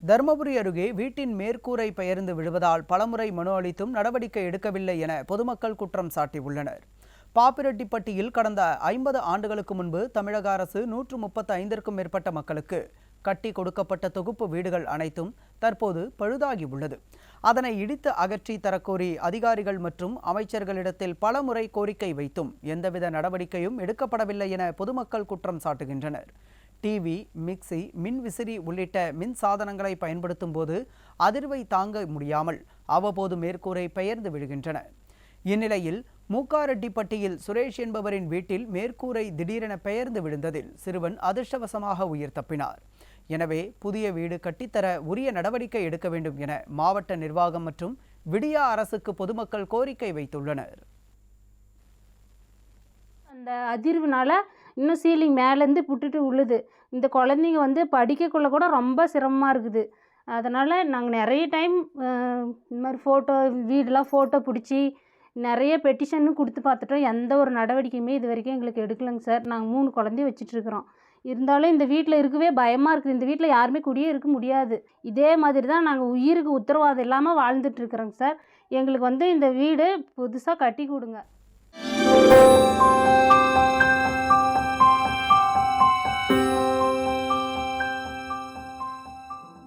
தருமபுரி அருகே வீட்டின் மேற்கூரை பெயர்ந்து விழுவதால் பலமுறை மனு அளித்தும் நடவடிக்கை எடுக்கவில்லை என பொதுமக்கள் குற்றம் சாட்டியுள்ளனர். பாப்பிரெட்டிப்பட்டியில் கடந்த 50 ஆண்டுகளுக்கு முன்பு தமிழக அரசு 135க்கும் மேற்பட்ட மக்களுக்கு கட்டி கொடுக்கப்பட்ட தொகுப்பு வீடுகள் அனைத்தும் தற்போது பழுதாகி உள்ளது. அதனை இடித்து அகற்றி தரக்கோரி அதிகாரிகள் மற்றும் அமைச்சர்களிடத்தில் பலமுறை கோரிக்கை வைத்தும் எந்தவித நடவடிக்கையும் எடுக்கப்படவில்லை என பொதுமக்கள் குற்றம் சாட்டுகின்றனர். டிவி, மிக்சி, மின்விசிறி உள்ளிட்ட மின் சாதனங்களை பயன்படுத்தும் போது அதிர்வை தாங்க முடியாமல் அவ்வப்போது மேற்கூரை பெயர்ந்து விழுகின்றன. இந்நிலையில் மூக்காரெட்டிப்பட்டியில் சுரேஷ் என்பவரின் வீட்டில் மேற்கூரை திடீரென பெயர்ந்து விழுந்ததில் சிறுவன் அதிர்ஷ்டவசமாக உயிர் தப்பினார். எனவே புதிய வீடு கட்டித்தர உரிய நடவடிக்கை எடுக்க வேண்டும் என மாவட்ட நிர்வாகம் மற்றும் விடியா அரசுக்கு பொதுமக்கள் கோரிக்கை வைத்துள்ளனர். அந்த அதிர்வுனால இன்னும் சீலிங் மேலேருந்து புட்டுட்டு உழுது. இந்த குழந்தைங்க படிக்கக்குள்ள கூட ரொம்ப சிரமமாக இருக்குது. அதனால் நாங்கள் நிறைய டைம் இந்த மாதிரி வீடெலாம் ஃபோட்டோ பிடிச்சி நிறைய பெட்டிஷனும் கொடுத்து பார்த்துட்டோம். எந்த ஒரு நடவடிக்கையுமே இது வரைக்கும் எங்களுக்கு எடுக்கலைங்க சார். நாங்கள் 3 குழந்தைய வச்சிட்ருக்குறோம். இருந்தாலும் இந்த வீட்டில் இருக்கவே பயமாக இருக்குது. இந்த வீட்டில் யாருமே குடியே இருக்க முடியாது. இதே மாதிரி தான் நாங்கள் உயிருக்கு உத்தரவாதம் இல்லாமல் வாழ்ந்துட்டுருக்குறோங்க சார். எங்களுக்கு இந்த வீடு புதுசாக கட்டி கொடுங்க.